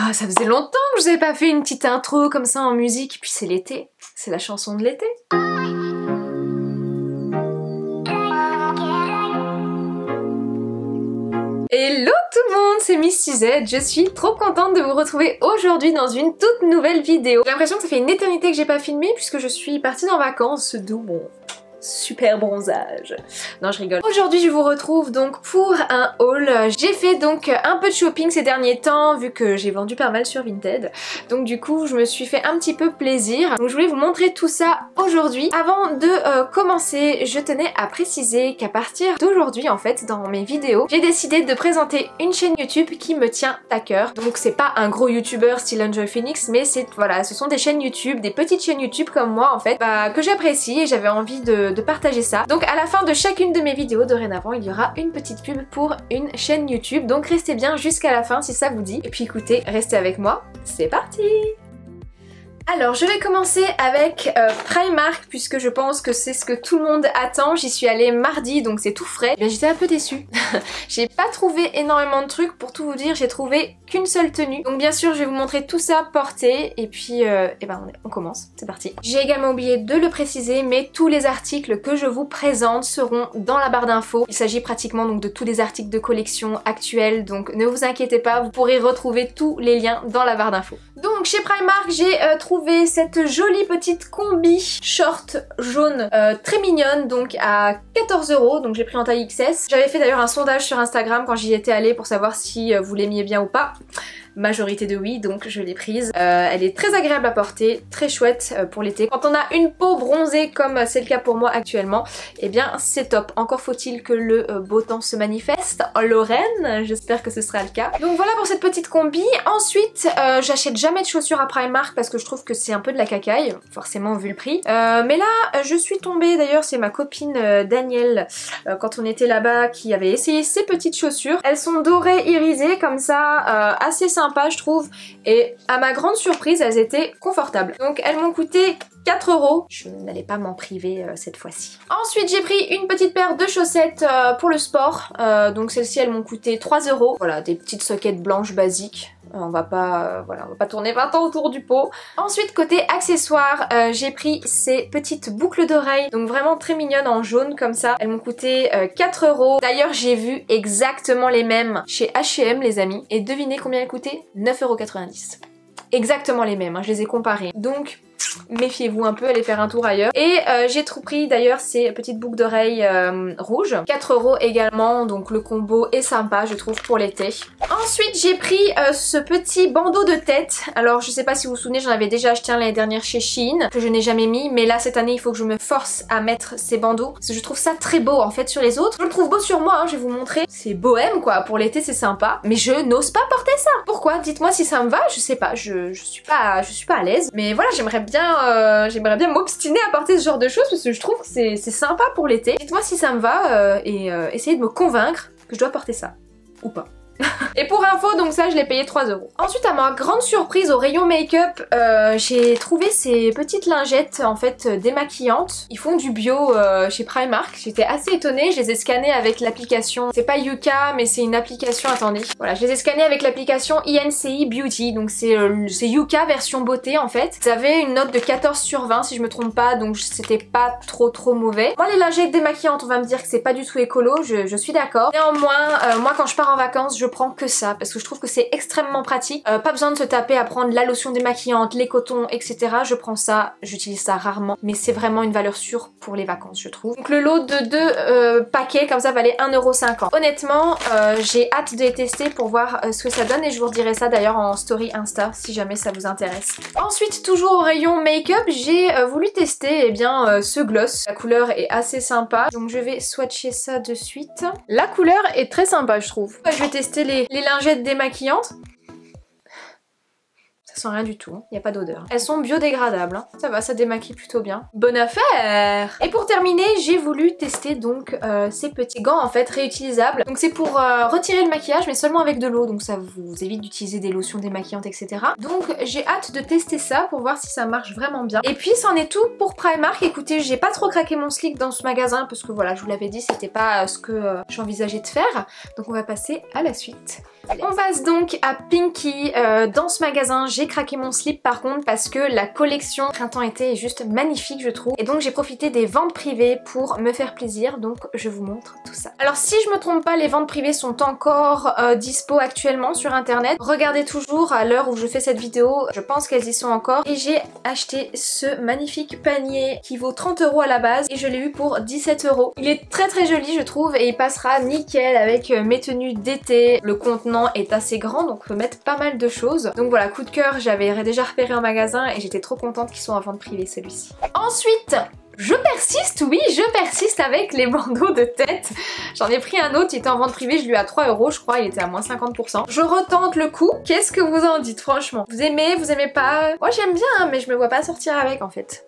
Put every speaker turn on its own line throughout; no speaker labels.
Ah, ça faisait longtemps que je vous avais pas fait une petite intro comme ça en musique, puis c'est l'été, c'est la chanson de l'été. Hello tout le monde, c'est Miss Suzette, je suis trop contente de vous retrouver aujourd'hui dans une toute nouvelle vidéo. J'ai l'impression que ça fait une éternité que j'ai pas filmé puisque je suis partie en vacances, d'où mon super bronzage. Non, je rigole. Aujourd'hui, je vous retrouve donc pour un haul. J'ai fait donc un peu de shopping ces derniers temps vu que j'ai vendu pas mal sur Vinted. Donc du coup, je me suis fait un petit peu plaisir. Donc je voulais vous montrer tout ça aujourd'hui. Avant de commencer, je tenais à préciser qu'à partir d'aujourd'hui, en fait, dans mes vidéos, j'ai décidé de présenter une chaîne YouTube qui me tient à cœur. Donc c'est pas un gros YouTuber style Enjoy Phoenix, mais c'est voilà, ce sont des chaînes YouTube, des petites chaînes YouTube comme moi en fait, que j'apprécie et j'avais envie de partager ça. Donc à la fin de chacune de mes vidéos dorénavant il y aura une petite pub pour une chaîne YouTube, donc restez bien jusqu'à la fin si ça vous dit. Et puis écoutez, restez avec moi, c'est parti! Alors je vais commencer avec Primark puisque je pense que c'est ce que tout le monde attend. J'y suis allée mardi donc c'est tout frais. J'étais un peu déçue. J'ai pas trouvé énormément de trucs, pour tout vous dire j'ai trouvé qu'une seule tenue. Donc bien sûr je vais vous montrer tout ça porté et puis on commence, c'est parti. J'ai également oublié de le préciser mais tous les articles que je vous présente seront dans la barre d'infos. Il s'agit pratiquement donc de tous les articles de collection actuels donc ne vous inquiétez pas, vous pourrez retrouver tous les liens dans la barre d'infos. Donc chez Primark j'ai trouvé cette jolie petite combi short jaune très mignonne donc à 14 €, donc j'ai pris en taille XS. J'avais fait d'ailleurs un sondage sur Instagram quand j'y étais allée pour savoir si vous l'aimiez bien ou pas. Majorité de oui, donc je l'ai prise. Elle est très agréable à porter, très chouette pour l'été. Quand on a une peau bronzée comme c'est le cas pour moi actuellement, eh bien c'est top. Encore faut-il que le beau temps se manifeste en Lorraine, j'espère que ce sera le cas. Donc voilà pour cette petite combi. Ensuite, j'achète jamais de chaussures à Primark parce que je trouve que c'est un peu de la cacaille, forcément vu le prix. Mais là, je suis tombée, d'ailleurs c'est ma copine Danielle, quand on était là-bas, qui avait essayé ces petites chaussures. Elles sont dorées irisées comme ça, assez sympa je trouve, et à ma grande surprise elles étaient confortables. Donc elles m'ont coûté 4 €. Je n'allais pas m'en priver cette fois-ci. Ensuite j'ai pris une petite paire de chaussettes pour le sport. Donc celles-ci elles m'ont coûté 3 €. Voilà, des petites soquettes blanches basiques. On va pas tourner 20 ans autour du pot. Ensuite côté accessoires, j'ai pris ces petites boucles d'oreilles, donc vraiment très mignonnes en jaune comme ça. Elles m'ont coûté 4 €. D'ailleurs j'ai vu exactement les mêmes chez H&M les amis. Et devinez combien elles coûtaient? 9,90 €. Exactement les mêmes, hein, je les ai comparées. Donc méfiez-vous un peu, allez faire un tour ailleurs. Et j'ai trop pris d'ailleurs ces petites boucles d'oreilles rouges. 4 € également, donc le combo est sympa je trouve pour l'été. Ensuite j'ai pris ce petit bandeau de tête. Alors je sais pas si vous vous souvenez, j'en avais déjà acheté un l'année dernière chez Shein, que je n'ai jamais mis, mais là cette année il faut que je me force à mettre ces bandeaux. Parce que je trouve ça très beau en fait sur les autres. Je le trouve beau sur moi, hein, je vais vous montrer. C'est bohème quoi, pour l'été c'est sympa. Mais je n'ose pas porter ça. Pourquoi? Dites-moi si ça me va, je sais pas, je suis pas à l'aise. Mais voilà, j'aimerais bien m'obstiner à porter ce genre de choses parce que je trouve que c'est sympa pour l'été. Dites-moi si ça me va et essayez de me convaincre que je dois porter ça. Ou pas. Et pour info, donc ça je l'ai payé 3 €. Ensuite à ma grande surprise au rayon make-up, j'ai trouvé ces petites lingettes en fait démaquillantes. Ils font du bio chez Primark. J'étais assez étonnée, je les ai scannées avec l'application. C'est pas Yuka mais c'est une application, attendez. Voilà, je les ai scannées avec l'application INCI Beauty. Donc c'est Yuka version beauté en fait. Ils avaient une note de 14/20 si je me trompe pas, donc c'était pas trop mauvais. Moi les lingettes démaquillantes, on va me dire que c'est pas du tout écolo, je suis d'accord. Néanmoins, moi quand je pars en vacances, je prends que ça parce que je trouve que c'est extrêmement pratique. Pas besoin de se taper à prendre la lotion démaquillante, les cotons, etc. Je prends ça, j'utilise ça rarement, mais c'est vraiment une valeur sûre pour les vacances je trouve. Donc le lot de 2 paquets comme ça valait 1,50 €. Honnêtement, j'ai hâte de les tester pour voir ce que ça donne et je vous redirai ça d'ailleurs en story Insta si jamais ça vous intéresse. Ensuite toujours au rayon make-up, j'ai voulu tester ce gloss. La couleur est assez sympa, donc je vais swatcher ça de suite. La couleur est très sympa je trouve. Je vais tester les lingettes démaquillantes. Ça Ça sent rien du tout, il n'y a pas d'odeur. Elles sont biodégradables, hein. Ça va, ça démaquille plutôt bien. Bonne affaire! Et pour terminer, j'ai voulu tester donc ces petits gants en fait réutilisables. Donc c'est pour retirer le maquillage mais seulement avec de l'eau, donc ça vous évite d'utiliser des lotions démaquillantes etc. Donc j'ai hâte de tester ça pour voir si ça marche vraiment bien. Et puis c'en est tout pour Primark. Écoutez, j'ai pas trop craqué mon slick dans ce magasin parce que voilà, je vous l'avais dit, c'était pas ce que j'envisageais de faire. Donc on va passer à la suite. On passe donc à Pinky. Dans ce magasin, j'ai craqué mon slip par contre parce que la collection printemps-été est juste magnifique je trouve. Et donc j'ai profité des ventes privées pour me faire plaisir, donc je vous montre tout ça. Alors si je me trompe pas, les ventes privées sont encore dispo actuellement sur internet. Regardez toujours à l'heure où je fais cette vidéo, je pense qu'elles y sont encore. Et j'ai acheté ce magnifique panier qui vaut 30 € à la base et je l'ai eu pour 17 €. Il est très joli je trouve et il passera nickel avec mes tenues d'été. Le contenant est assez grand donc on peut mettre pas mal de choses. Donc voilà, coup de cœur, j'avais déjà repéré en magasin et j'étais trop contente qu'ils soient en vente privée celui-ci. Ensuite, je persiste, oui, je persiste avec les bandeaux de tête. J'en ai pris un autre, il était en vente privée, je l'ai eu à 3 € je crois, il était à moins 50%. Je retente le coup. Qu'est-ce que vous en dites franchement? Vous aimez pas? Moi j'aime bien hein, mais je me vois pas sortir avec en fait.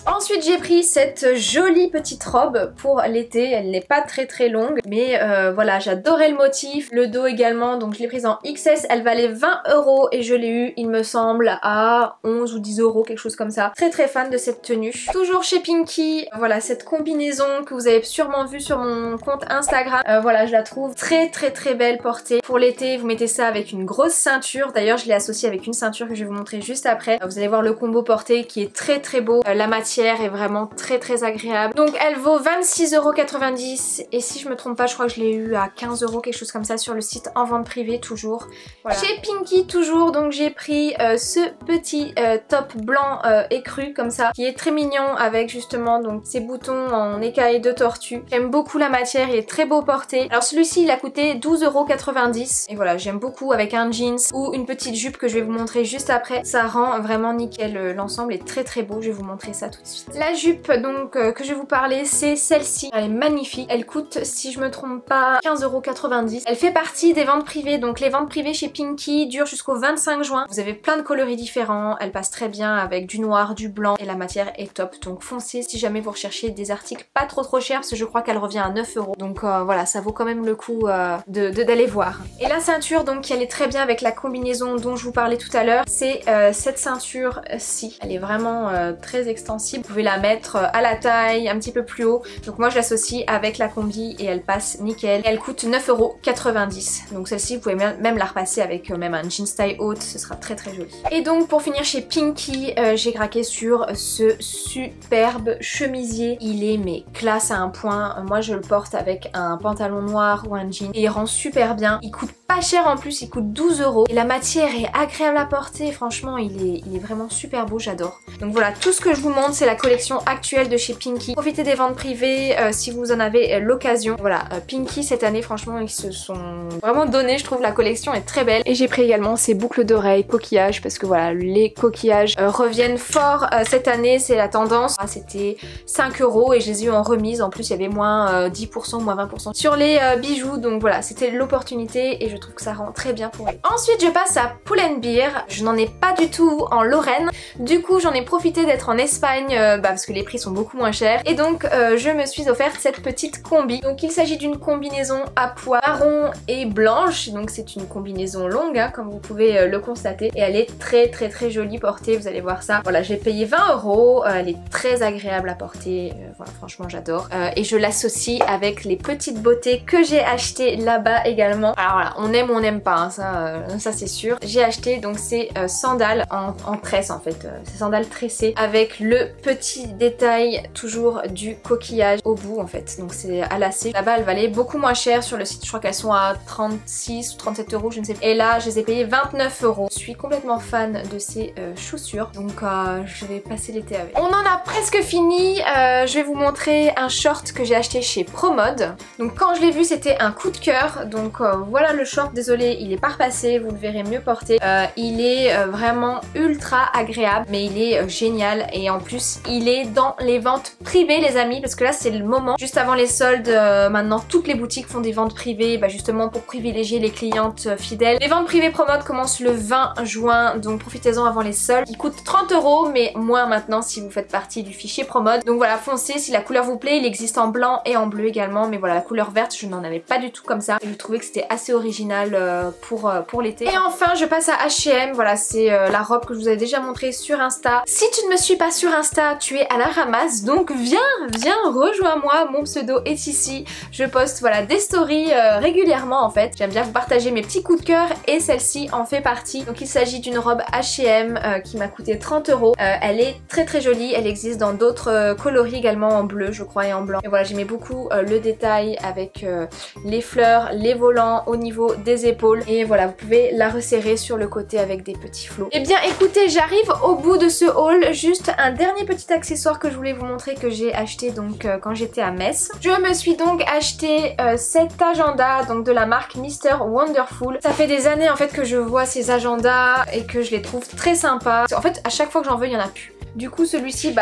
Ensuite j'ai pris cette jolie petite robe pour l'été, elle n'est pas très longue mais voilà, j'adorais le motif, le dos également, donc je l'ai prise en XS, elle valait 20 € et je l'ai eu il me semble à 11 ou 10 €, quelque chose comme ça. Très fan de cette tenue. Toujours chez Pinky, voilà cette combinaison que vous avez sûrement vue sur mon compte Instagram, voilà je la trouve très belle portée. Pour l'été vous mettez ça avec une grosse ceinture, d'ailleurs je l'ai associée avec une ceinture que je vais vous montrer juste après. Vous allez voir le combo porté qui est très beau, la matière est vraiment très agréable. Donc elle vaut 26,90 € et si je me trompe pas je crois que je l'ai eu à 15 €, quelque chose comme ça sur le site en vente privée toujours. Voilà. Chez Pinky toujours, donc j'ai pris ce petit top blanc écru comme ça qui est très mignon avec justement donc ces boutons en écailles de tortue. J'aime beaucoup la matière, il est très beau porté. Alors celui-ci il a coûté 12,90 € et voilà, j'aime beaucoup avec un jeans ou une petite jupe que je vais vous montrer juste après. Ça rend vraiment nickel, l'ensemble est très beau, je vais vous montrer ça tout de suite. La jupe donc que je vais vous parler c'est celle-ci, elle est magnifique, elle coûte si je me trompe pas 15,90 €. Elle fait partie des ventes privées, donc les ventes privées chez Pinky durent jusqu'au 25 juin. Vous avez plein de coloris différents, elle passe très bien avec du noir, du blanc et la matière est top, donc foncez si jamais vous recherchez des articles pas trop chers parce que je crois qu'elle revient à 9 €, donc voilà, ça vaut quand même le coup d'aller voir. Et la ceinture donc qui allait très bien avec la combinaison dont je vous parlais tout à l'heure, c'est cette ceinture-ci, elle est vraiment très extensible, vous pouvez la mettre à la taille, un petit peu plus haut, donc moi je l'associe avec la combi et elle passe nickel. Et elle coûte 9,90 €, donc celle-ci vous pouvez même la repasser avec même un jeans taille haute, ce sera très joli. Et donc pour finir chez Pinky, j'ai craqué sur ce superbe chemisier, il est mais classe à un point, moi je le porte avec un pantalon noir ou un jean et il rend super bien, il coûte pas cher en plus, il coûte 12 € et la matière est agréable à porter, franchement il est vraiment super beau, j'adore. Donc voilà, tout ce que je vous montre c'est la collection actuelle de chez Pinky. Profitez des ventes privées si vous en avez l'occasion. Voilà, Pinky cette année franchement ils se sont vraiment donnés, je trouve la collection est très belle. Et j'ai pris également ces boucles d'oreilles coquillages parce que voilà, les coquillages reviennent fort cette année, c'est la tendance. C'était 5 € et je les ai eu en remise, en plus il y avait moins 10% ou moins 20% sur les bijoux, donc voilà, c'était l'opportunité et je trouve que ça rend très bien pour eux. Ensuite je passe à Pull&Bear, je n'en ai pas du tout en Lorraine, du coup j'en ai profité d'être en Espagne parce que les prix sont beaucoup moins chers et donc je me suis offerte cette petite combi. Donc il s'agit d'une combinaison à pois marron et blanche, donc c'est une combinaison longue hein, comme vous pouvez le constater et elle est très jolie portée, vous allez voir ça. Voilà, j'ai payé 20 €, elle est très agréable à porter, voilà, franchement j'adore et je l'associe avec les petites beautés que j'ai achetées là-bas également. Alors voilà, on aime ou on n'aime pas hein, ça c'est sûr. J'ai acheté donc ces sandales en tresse en fait, ces sandales tressées avec le petit détail toujours du coquillage au bout en fait, donc c'est à lacet. Là-bas elles valaient beaucoup moins cher sur le site, je crois qu'elles sont à 36 ou 37 €, je ne sais pas. Et là je les ai payées 29 €. Je suis complètement fan de ces chaussures, donc je vais passer l'été avec. On en a presque fini, je vais vous montrer un short que j'ai acheté chez Promode. Donc quand je l'ai vu c'était un coup de cœur, donc voilà le short, désolé il est pas repassé, vous le verrez mieux porté. Il est vraiment ultra agréable mais il est génial et en plus plus il est dans les ventes privées les amis, parce que là c'est le moment, juste avant les soldes, maintenant toutes les boutiques font des ventes privées, justement pour privilégier les clientes fidèles. Les ventes privées Promode commencent le 20 juin, donc profitez-en avant les soldes. Il coûte 30 €, mais moins maintenant si vous faites partie du fichier Promode. Donc voilà, foncez si la couleur vous plaît, il existe en blanc et en bleu également, mais voilà, la couleur verte je n'en avais pas du tout comme ça. Et je trouvais que c'était assez original pour l'été. Et enfin je passe à H&M, voilà c'est la robe que je vous avais déjà montrée sur Insta. Si tu ne me suis pas sur Insta, tu es à la ramasse, donc viens, rejoins-moi, mon pseudo est ici. Je poste voilà des stories régulièrement en fait. J'aime bien vous partager mes petits coups de cœur et celle-ci en fait partie. Donc il s'agit d'une robe H&M qui m'a coûté 30 €. Elle est très jolie, elle existe dans d'autres coloris également, en bleu je crois et en blanc. Et voilà, j'aimais beaucoup le détail avec les fleurs, les volants au niveau des épaules. Et voilà, vous pouvez la resserrer sur le côté avec des petits flots. Et bien écoutez, j'arrive au bout de ce haul. Juste un dernier petit accessoire que je voulais vous montrer que j'ai acheté donc quand j'étais à Metz. Je me suis donc acheté cet agenda donc de la marque Mr Wonderful. Ça fait des années en fait que je vois ces agendas et que je les trouve très sympas. En fait à chaque fois que j'en veux il y en a plus. Du coup celui-ci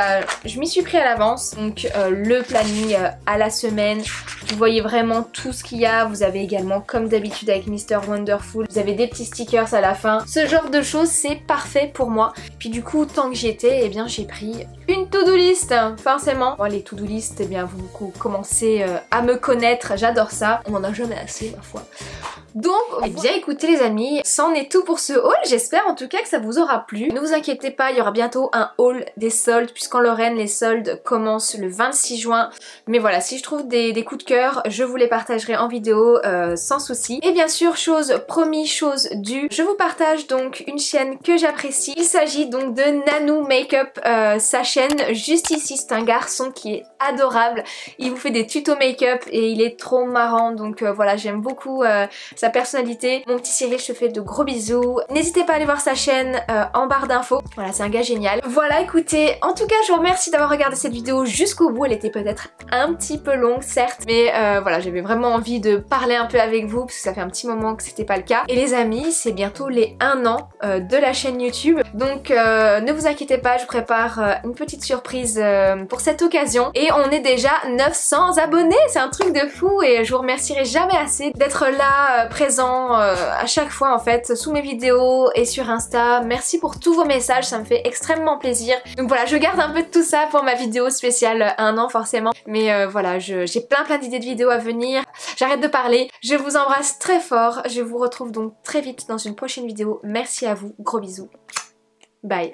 je m'y suis pris à l'avance. Donc le planning à la semaine. Vous voyez vraiment tout ce qu'il y a. Vous avez également comme d'habitude avec Mr Wonderful, vous avez des petits stickers à la fin. Ce genre de choses c'est parfait pour moi. Puis du coup tant que j'y étais, eh bien j'ai pris une to-do list forcément. Bon, les to-do list, eh bien vous commencez à me connaître, j'adore ça. On n'en a jamais assez ma foi. Donc, eh bien écoutez les amis, c'en est tout pour ce haul. J'espère en tout cas que ça vous aura plu. Ne vous inquiétez pas, il y aura bientôt un haul des soldes, puisqu'en Lorraine les soldes commencent le 26 juin. Mais voilà, si je trouve des coups de cœur, je vous les partagerai en vidéo sans souci. Et bien sûr, chose promis, chose due, je vous partage donc une chaîne que j'apprécie. Il s'agit donc de Nanou Makeup, sa chaîne juste ici. C'est un garçon qui est adorable. Il vous fait des tutos make-up et il est trop marrant. Donc voilà, j'aime beaucoup sa personnalité. Mon petit Cyril, je te fais de gros bisous. N'hésitez pas à aller voir sa chaîne en barre d'infos. Voilà, c'est un gars génial. Voilà, écoutez, en tout cas, je vous remercie d'avoir regardé cette vidéo jusqu'au bout. Elle était peut-être un petit peu longue, certes, mais voilà, j'avais vraiment envie de parler un peu avec vous parce que ça fait un petit moment que c'était pas le cas. Et les amis, c'est bientôt les 1 an de la chaîne YouTube. Donc ne vous inquiétez pas, je vous prépare une petite surprise pour cette occasion. Et on est déjà 900 abonnés, c'est un truc de fou et je vous remercierai jamais assez d'être là présent à chaque fois en fait sous mes vidéos et sur Insta. Merci pour tous vos messages, ça me fait extrêmement plaisir. Donc voilà, je garde un peu de tout ça pour ma vidéo spéciale 1 an forcément. Mais voilà, j'ai plein d'idées de vidéos à venir. J'arrête de parler, je vous embrasse très fort. Je vous retrouve donc très vite dans une prochaine vidéo. Merci à vous, gros bisous. Bye.